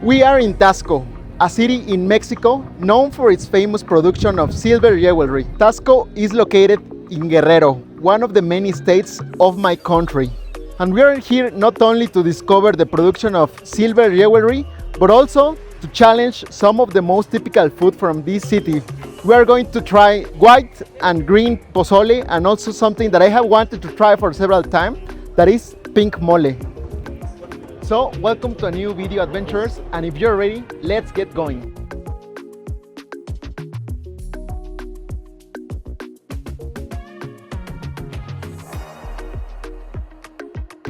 We are in Taxco, a city in Mexico known for its famous production of silver jewelry. Taxco is located in Guerrero, one of the many states of my country. And we are here not only to discover the production of silver jewelry, but also to challenge some of the most typical food from this city. We are going to try white and green pozole, and also something that I have wanted to try for several times, that is pink mole. So, welcome to a new video, adventurers, and if you're ready, let's get going.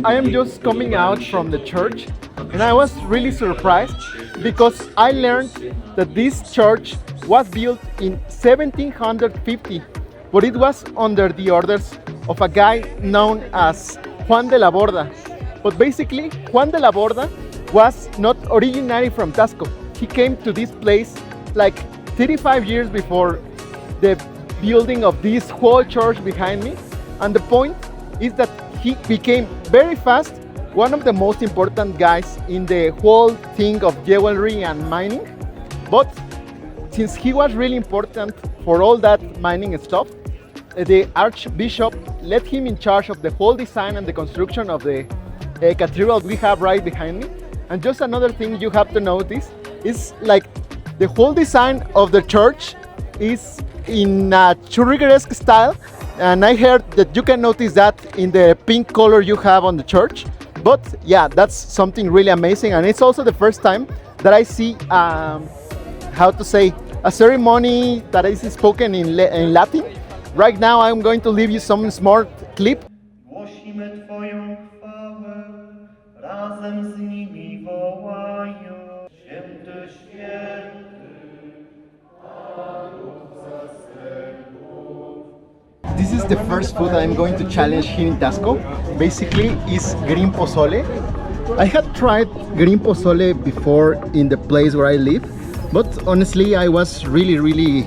I am just coming out from the church, and I was really surprised because I learned that this church was built in 1750, but it was under the orders of a guy known as Juan de la Borda. But basically, Juan de la Borda was not originally from Taxco. He came to this place like 35 years before the building of this whole church behind me. And the point is that he became very fast one of the most important guys in the whole thing of jewelry and mining. But since he was really important for all that mining stuff, the Archbishop left him in charge of the whole design and the construction of the cathedral we have right behind me. And just another thing you have to notice is like the whole design of the church is in a Churrigueresque style, and I heard that you can notice that in the pink color you have on the church. But yeah, that's something really amazing, and it's also the first time that I see how to say a ceremony that is spoken in Latin. Right now I'm going to leave you some smart clip. Głosimy Twoją chwałę, razem z nimi wołają. Święty, święty, Panów zastępów. This is the first food I'm going to challenge here in Taxco. Basically, is green pozole. I had tried green pozole before in the place where I live, but honestly, I was really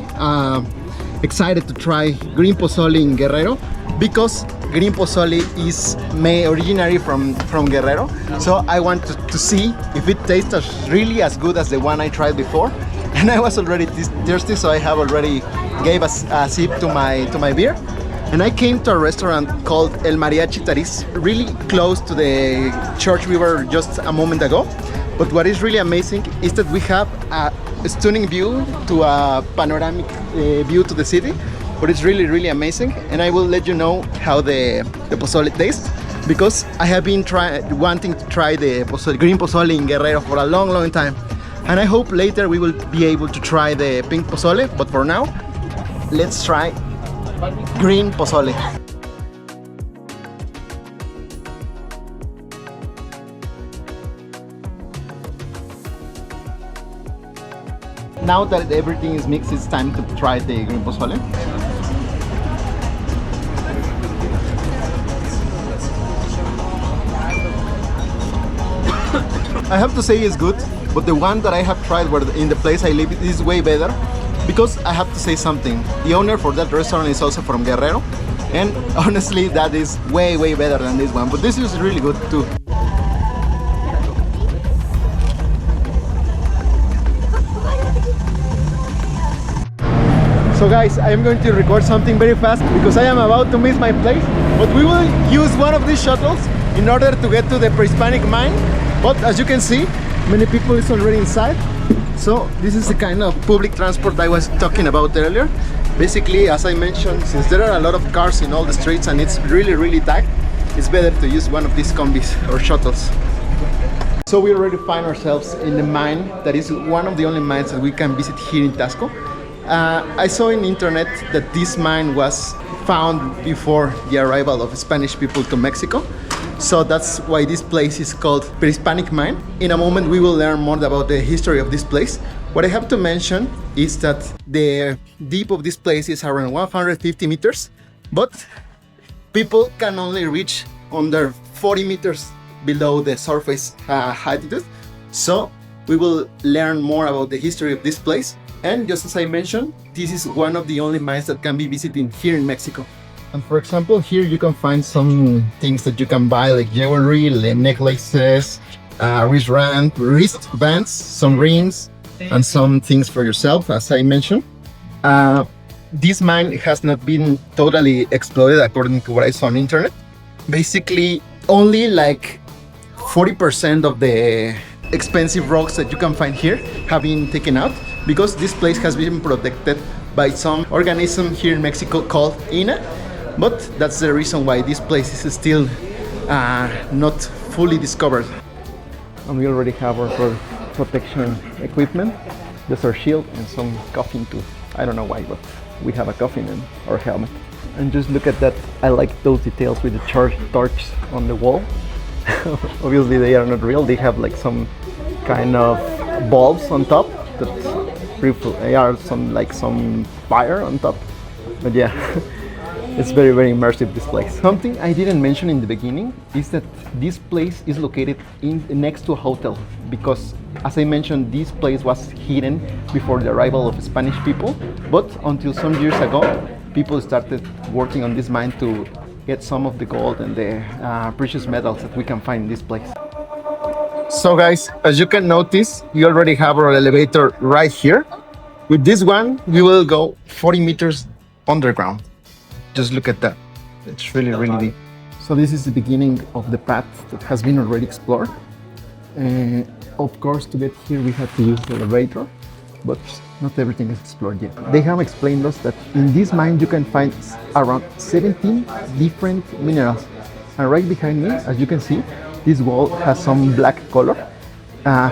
excited to try green pozole in Guerrero because green pozole is made originally from Guerrero. So I wanted to see if it tastes really as good as the one I tried before. And I was already thirsty, so I have already gave a sip to my beer. And I came to a restaurant called El Mariachi that is really close to the church we were just a moment ago. But what is really amazing is that we have a stunning view to a panoramic view to the city. But it's really amazing, and I will let you know how the pozole tastes, because I have been wanting to try the green pozole in Guerrero for a long time. And I hope later we will be able to try the pink pozole, but for now, let's try green pozole. Now that everything is mixed, it's time to try the green pozole. I have to say it's good, but the one that I have tried in the place I live is way better, because I have to say something. The owner for that restaurant is also from Guerrero, and honestly that is way better than this one, but this is really good too. So guys, I am going to record something very fast because I am about to miss my place, but we will use one of these shuttles in order to get to the pre-Hispanic mine. But as you can see, many people is already inside. So this is the kind of public transport I was talking about earlier. Basically, as I mentioned, since there are a lot of cars in all the streets and it's really tight, it's better to use one of these combis or shuttles. So we already find ourselves in the mine that is one of the only mines that we can visit here in Taxco. I saw in the internet that this mine was found before the arrival of Spanish people to Mexico. So that's why this place is called Pre-Hispanic Mine. In a moment we will learn more about the history of this place. What I have to mention is that the deep of this place is around 150 meters, but people can only reach under 40 meters below the surface altitude. So we will learn more about the history of this place. And just as I mentioned, this is one of the only mines that can be visited here in Mexico. And for example, here you can find some things that you can buy, like jewelry, necklaces, wristbands, some rings, and some things for yourself, as I mentioned. Uh, this mine has not been totally exploited according to what I saw on internet. Basically, only like 40% of the expensive rocks that you can find here have been taken out because this place has been protected by some organism here in Mexico called INA. But that's the reason why this place is still not fully discovered. And we already have our protection equipment. There's our shield and some coffin too. I don't know why, but we have a coffin and our helmet. And just look at that. I like those details with the torch on the wall. Obviously they are not real. They have like some kind of bulbs on top that they are some fire on top. But yeah, it's very, very immersive, this place. Something I didn't mention in the beginning is that this place is located next to a hotel because, as I mentioned, this place was hidden before the arrival of Spanish people. But until some years ago, people started working on this mine to get some of the gold and the precious metals that we can find in this place. So guys, as you can notice, we already have our elevator right here. With this one, we will go 40 meters underground. Just look at that. It's really, really deep. So this is the beginning of the path that has been already explored. Of course, to get here, we had to use the elevator, but not everything is explored yet. They have explained us that in this mine, you can find around 17 different minerals. And right behind me, as you can see, this wall has some black color.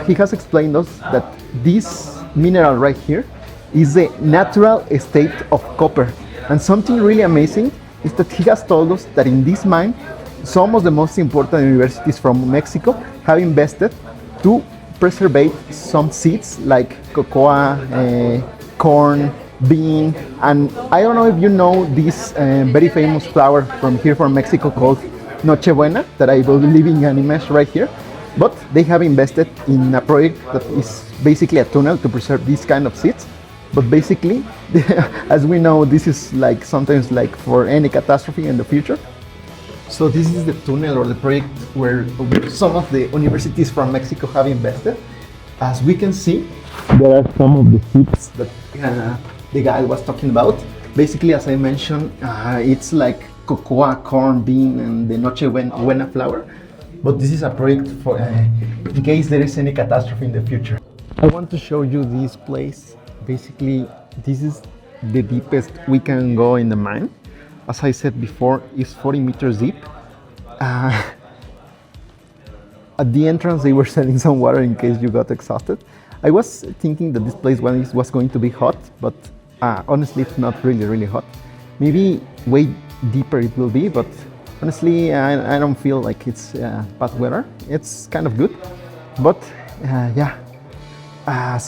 He has explained us that this mineral right here is the natural state of copper. And something really amazing is that he has told us that in this mine, some of the most important universities from Mexico have invested to preserve some seeds like cocoa, corn, bean, and I don't know if you know this very famous flower from here from Mexico called Nochebuena that I will leave in an image right here. But they have invested in a project that is basically a tunnel to preserve these kind of seeds. But basically, as we know, this is like sometimes like for any catastrophe in the future. So this is the tunnel or the project where some of the universities from Mexico have invested. As we can see, there are some of the seeds that the guy was talking about. Basically, as I mentioned, it's like cocoa, corn, bean, and the Noche Buena flower. But this is a project for in case there is any catastrophe in the future. I want to show you this place. Basically, this is the deepest we can go in the mine. As I said before, it's 40 meters deep. At the entrance, they were selling some water in case you got exhausted. I was thinking that this place was going to be hot, but honestly, it's not really hot. Maybe way deeper it will be, but honestly, I don't feel like it's bad weather. It's kind of good, but yeah.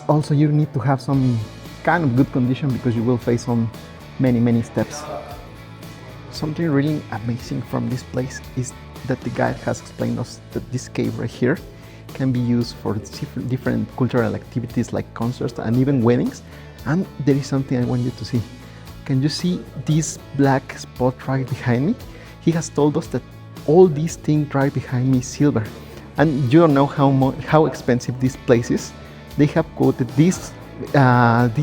Also, you need to have some kind of good condition because you will face on many steps. Something really amazing from this place is that the guide has explained us that this cave right here can be used for different cultural activities like concerts and even weddings. And there is something I want you to see. Can you see this black spot right behind me? He has told us that all these things right behind me is silver. And you don't know how expensive this place is. They have quoted this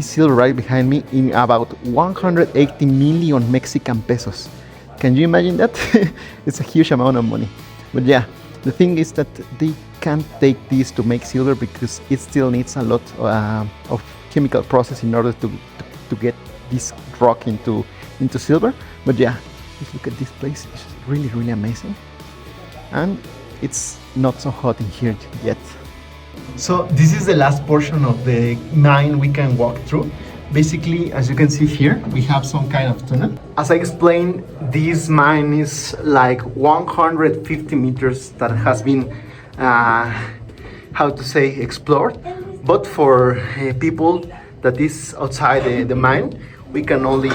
silver right behind me in about 180 million Mexican pesos. Can you imagine that? It's a huge amount of money. But yeah, the thing is that they can't take this to make silver because it still needs a lot of chemical process in order to get this rock into silver. But yeah, just look at this place. It's really amazing. And it's not so hot in here yet. So this is the last portion of the mine we can walk through. Basically, as you can see here, we have some kind of tunnel. As I explained, this mine is like 150 meters that has been, explored. But for people that is outside the mine, we can only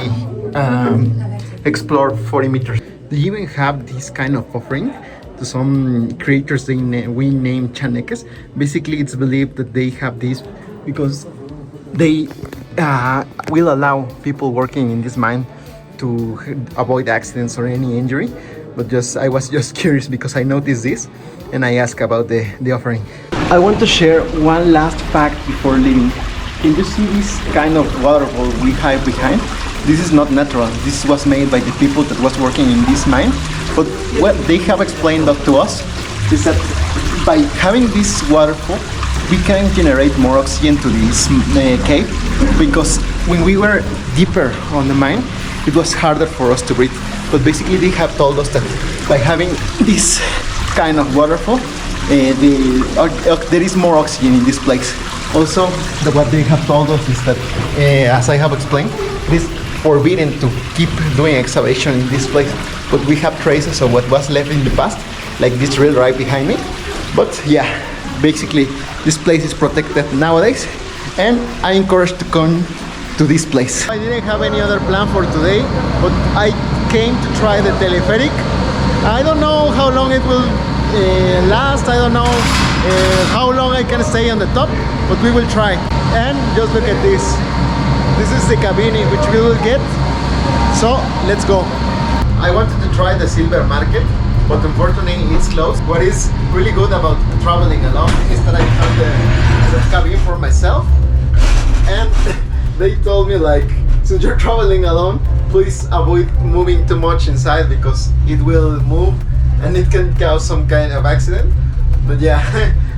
explore 40 meters. They even have this kind of offering to some creatures we name chaneques. Basically, it's believed that they have this because they will allow people working in this mine to avoid accidents or any injury. But I was just curious because I noticed this. and I ask about the offering. I want to share one last fact before leaving. Can you see this kind of waterfall we have behind? This is not natural. This was made by the people that was working in this mine. But what they have explained that to us is that by having this waterfall, we can generate more oxygen to this cave, because when we were deeper on the mine, it was harder for us to breathe. But basically they have told us that by having this kind of waterfall, there is more oxygen in this place. Also, what they have told us is that, as I have explained, it is forbidden to keep doing excavation in this place, but we have traces of what was left in the past, like this drill right behind me. But yeah, basically this place is protected nowadays, and I encourage to come to this place. I didn't have any other plan for today, but I came to try the teleferic. I don't know how long it will last. I don't know how long I can stay on the top, but we will try. And just look at this. This is the cabin in which we will get. So let's go. I wanted to try the silver market, but unfortunately it's closed. What is really good about traveling alone is that I have the cabin for myself, and they told me, like, since you're traveling alone, please avoid moving too much inside because it will move and it can cause some kind of accident. But yeah,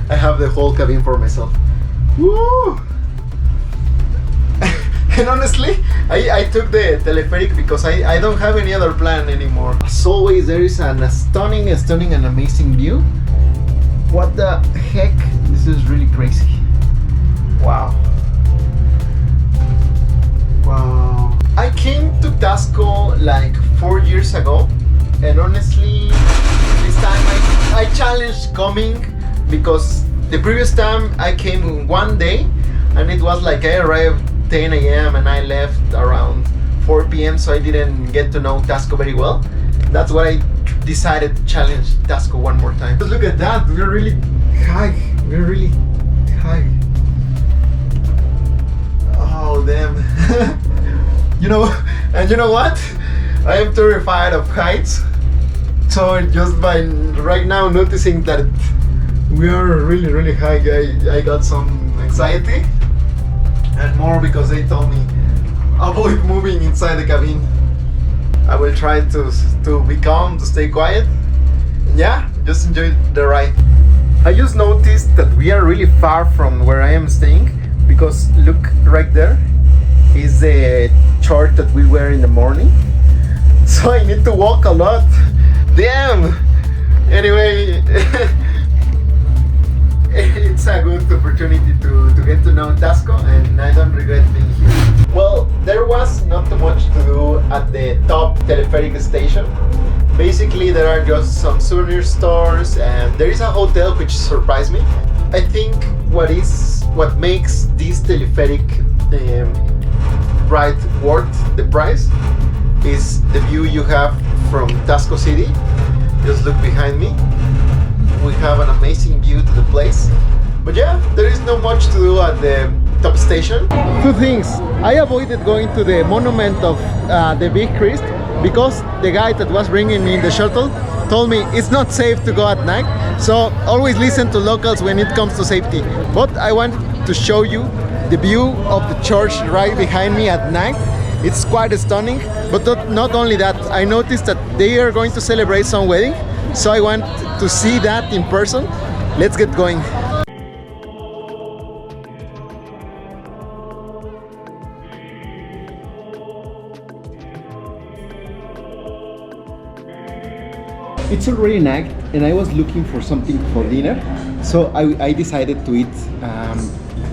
I have the whole cabin for myself. Woo! And honestly, I took the teleferic because I don't have any other plan anymore. As always, there is a stunning and amazing view. What the heck? This is really crazy. Wow. Wow. I came to Taxco like 4 years ago, and honestly, this time I challenged coming, because the previous time I came one day and it was like I arrived 10 a.m. and I left around 4 p.m. so I didn't get to know Taxco very well. That's why I decided to challenge Taxco one more time. Just look at that, we're really high. We're really high. Oh damn. You know, and you know what? I am terrified of heights. So just by right now noticing that we are really high, I got some anxiety. And more because they told me avoid moving inside the cabin. I will try to be calm, to stay quiet. Yeah, just enjoy the ride. I just noticed that we are really far from where I am staying, because look right there is the church that we were in the morning. So I need to walk a lot. Damn! Anyway, it's a good opportunity to get to know Taxco, and I don't regret being here. Well, there was not too much to do at the top teleferic station. Basically, there are just some souvenir stores, and there is a hotel which surprised me. I think what makes this teleferic ride worth the price is the view you have from Taxco City. Just look behind me. We have an amazing view to the place. But yeah, there is not much to do at the top station. Two things. I avoided going to the monument of the Big Christ because the guy that was bringing me in the shuttle told me it's not safe to go at night. So always listen to locals when it comes to safety. But I want to show you the view of the church right behind me at night. It's quite stunning. But not only that, I noticed that they are going to celebrate some wedding. So I want to see that in person. Let's get going. It's already night and I was looking for something for dinner. So I decided to eat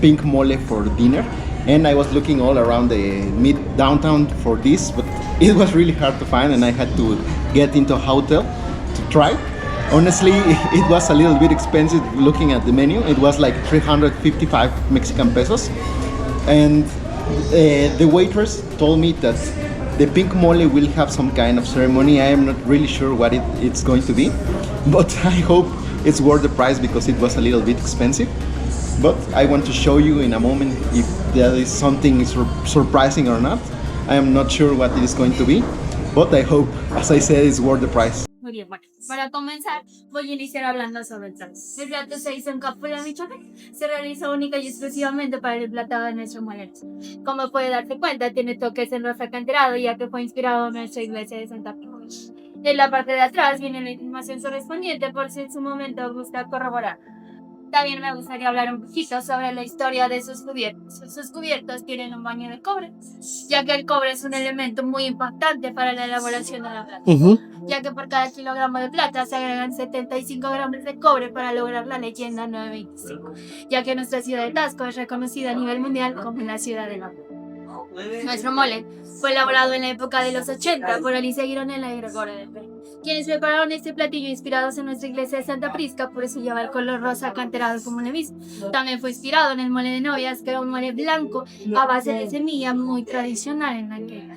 pink mole for dinner. And I was looking all around the downtown for this, but it was really hard to find and I had to get into a hotel to try. Honestly, it was a little bit expensive looking at the menu. It was like 355 Mexican pesos. And the waitress told me that the pink mole will have some kind of ceremony. I am not really sure what it's going to be, but I hope it's worth the price because it was a little bit expensive. But I want to show you in a moment if there is something surprising or not. I am not sure what it is going to be, but I hope, as I said, it's worth the price. Muy bien, bueno, para comenzar voy a iniciar hablando sobre el plato. El plato se hizo en cápsula de chocolate. Se realizó única y exclusivamente para el platado de nuestro modelo. Como puede darse cuenta, tiene toques en rosa canterado, ya que fue inspirado en nuestra iglesia de Santa Cruz. En la parte de atrás viene la información correspondiente por si en su momento gusta corroborar. También me gustaría hablar un poquito sobre la historia de sus cubiertos. Sus cubiertos tienen un baño de cobre, ya que el cobre es un elemento muy importante para la elaboración de la plata. Ya que por cada kilogramo de plata se agregan 75 gramos de cobre para lograr la leyenda 925, ya que nuestra ciudad de Taxco es reconocida a nivel mundial como la ciudad del oro. Nuestro mole fue elaborado en la época de los 80 por Alicia Girón en la Gregorio del Perú, quienes prepararon este platillo inspirados en nuestra iglesia de Santa Prisca, por eso lleva el color rosa canterado como le viste. También fue inspirado en el mole de novias, que era un mole blanco a base de semilla muy tradicional en la queja.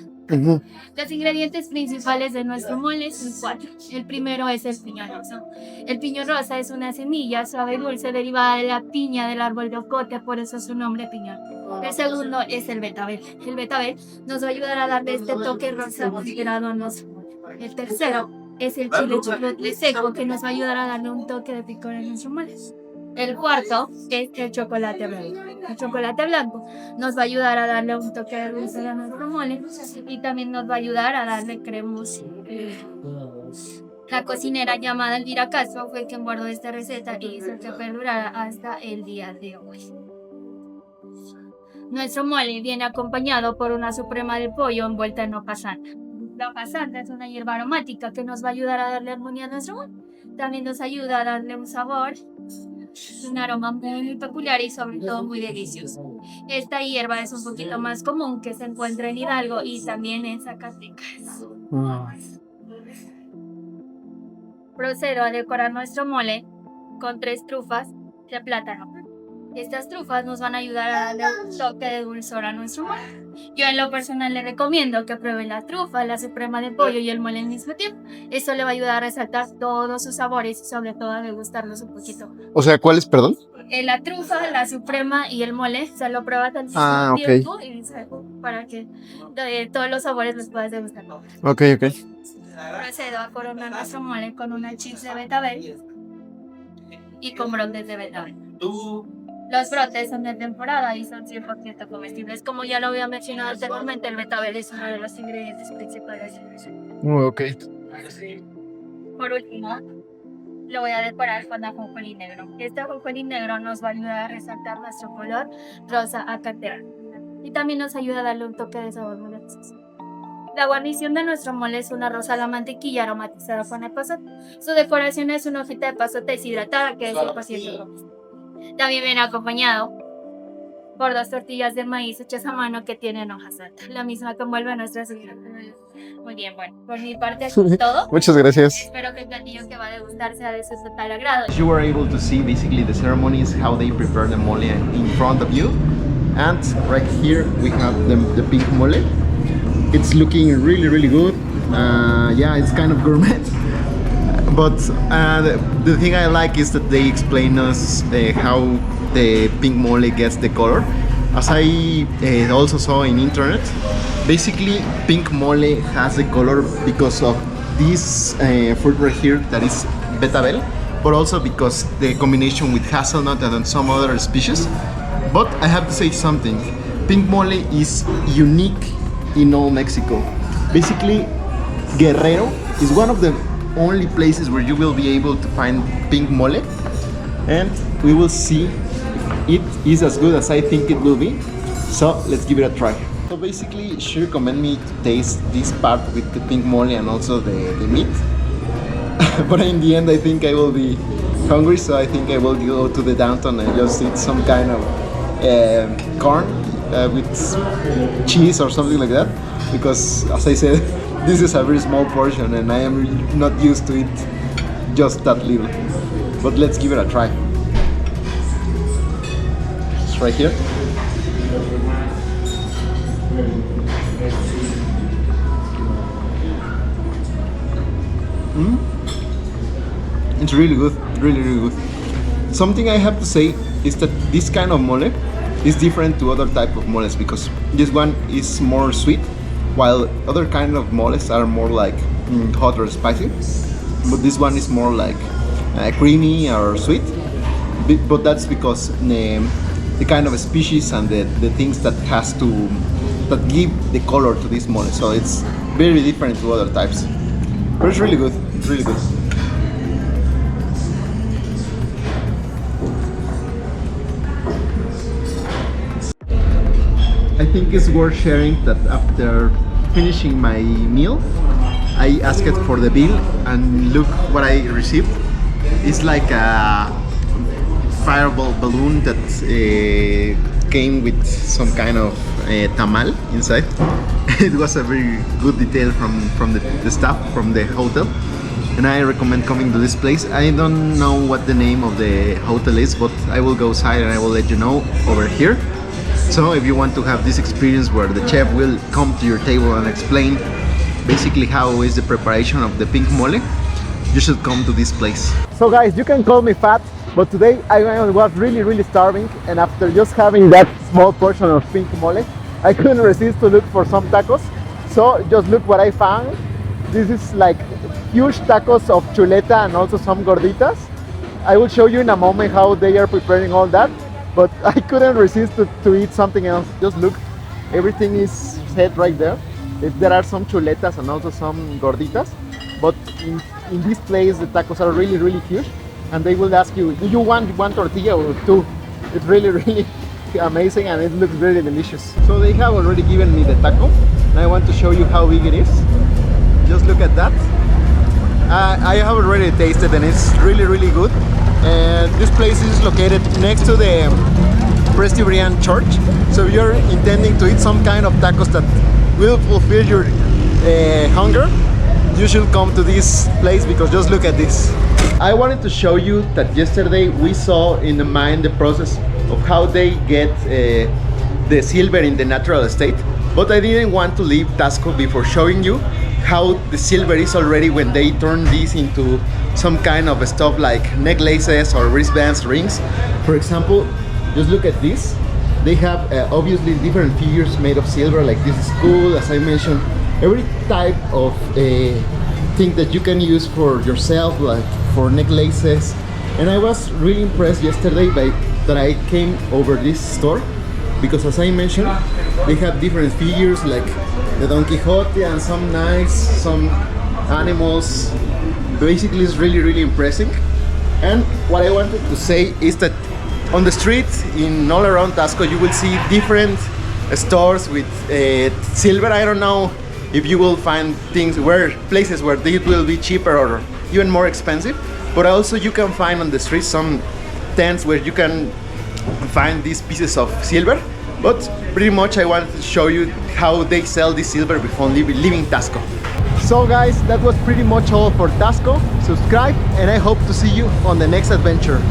Los ingredientes principales de nuestro mole son 4. El primero es el piñón rosa. El piñón rosa es una semilla suave y dulce derivada de la piña del árbol de ocote, por eso su nombre piñón. El segundo es el betabel. El betabel nos va a ayudar a darle este toque rosa inspirado a nuestro mole. El tercero es el chile chipotle seco, que nos va a ayudar a darle un toque de picor a nuestro mole. El cuarto es el chocolate blanco. El chocolate blanco nos va a ayudar a darle un toque de dulce a nuestro mole y también nos va a ayudar a darle cremosidad. La cocinera llamada Elvira Castro fue quien guardó esta receta y hizo que perdurara hasta el día de hoy. Nuestro mole viene acompañado por una suprema de pollo envuelta en hoja santa. La hoja santa es una hierba aromática que nos va a ayudar a darle armonía a nuestro mole. También nos ayuda a darle un sabor, un aroma muy peculiar y sobre todo muy delicioso. Esta hierba es un poquito más común, que se encuentra en Hidalgo y también en Zacatecas. Procedo a decorar nuestro mole con 3 trufas de plátano. Estas trufas nos van a ayudar a darle un toque de dulzor a nuestro mole. Yo en lo personal le recomiendo que prueben la trufa, la suprema de pollo y el mole al mismo tiempo. Eso le va a ayudar a resaltar todos sus sabores y sobre todo a degustarlos un poquito. O sea, ¿cuáles, perdón? La trufa, la suprema y el mole se lo pruebas al mismo tiempo y para que todos los sabores los puedas degustar. Ok. Procedo a coronar nuestro mole con una chips de betabel y con brotes de betabel. Los brotes son de temporada y son 100% comestibles. Como ya lo había mencionado anteriormente, el betabel es uno de los ingredientes principales. Ok. Por último, lo voy a decorar con ajonjolí negro. Este ajonjolí negro nos va a ayudar a resaltar nuestro color rosa acanterado. Y también nos ayuda a darle un toque de sabor muy delicioso. La guarnición de nuestro mole es una rosa a la mantequilla aromatizada con epazote. Su decoración es una hojita de epazote deshidratada que es 100% comestible. También viene acompañado por 2 tortillas de maíz hechas a mano que tienen hoja santa, la misma que envuelve nuestras. Muy bien, bueno, por mi parte es todo. Muchas gracias. Espero que el platillo que va a degustar sea de su total agrado. You were able to see basically the ceremonies, how they prepare the mole in front of you. And right here we have the pink mole. It's looking really good. Yeah, it's kind of gourmet. But the thing I like is that they explain us how the pink mole gets the color. As I also saw in internet, basically pink mole has the color because of this fruit right here that is betabel, but also because the combination with hazelnut and some other species. But I have to say something, pink mole is unique in all Mexico. Basically, Guerrero is one of the only places where you will be able to find pink mole, and we will see if it is as good as I think it will be. So let's give it a try. So basically she recommended me to taste this part with the pink mole and also the meat. But in the end I think I will be hungry, so I think I will go to the downtown and just eat some kind of corn with cheese or something like that, because as I said, this is a very small portion and I am not used to it just that little. But let's give it a try. It's right here. It's really good, really good. Something I have to say is that this kind of mole is different to other type of moles, because this one is more sweet, while other kind of moles are more like hot or spicy. but this one is more like creamy or sweet. But that's because the kind of species and the things that give the color to this mole. So it's very different to other types. But it's really good. It's really good. I think it's worth sharing that after finishing my meal, I asked for the bill and look what I received. It's like a fireball balloon that came with some kind of tamal inside. It was a very good detail from the staff from the hotel, and I recommend coming to this place. I don't know what the name of the hotel is, but I will go outside and I will let you know over here. So if you want to have this experience where the chef will come to your table and explain basically how is the preparation of the pink mole, you should come to this place. So guys, you can call me fat, but today I was really starving, and after just having that small portion of pink mole, I couldn't resist to look for some tacos. So just look what I found. This is like huge tacos of chuleta and also some gorditas. I will show you in a moment how they are preparing all that, but I couldn't resist to eat something else. Just look, everything is set right there. There are some chuletas and also some gorditas, but in this place the tacos are really huge, and they will ask you, do you want one tortilla or two? It's really amazing, and it looks really delicious. So they have already given me the taco, and I want to show you how big it is. Just look at that. I have already tasted, and it's really good. And this place is located next to the Presbyterian church, so if you're intending to eat some kind of tacos that will fulfill your hunger, you should come to this place, because just look at this. I wanted to show you that yesterday we saw in the mine the process of how they get the silver in the natural state, but I didn't want to leave Taxco before showing you how the silver is already when they turn this into some kind of stuff like necklaces or wristbands, rings. For example, just look at this. They have obviously different figures made of silver, like this is cool, as I mentioned. Every type of thing that you can use for yourself, like for necklaces. And I was really impressed yesterday that I came over this store, because as I mentioned, they have different figures like the Don Quixote and some knights, some animals. Basically it's really impressive. And what I wanted to say is that on the streets in all around Taxco you will see different stores with silver. I don't know if you will find places where they will be cheaper or even more expensive, but also you can find on the streets some tents where you can find these pieces of silver. But pretty much I wanted to show you how they sell this silver before leaving Taxco. So guys, that was pretty much all for Taxco. Subscribe, and I hope to see you on the next adventure.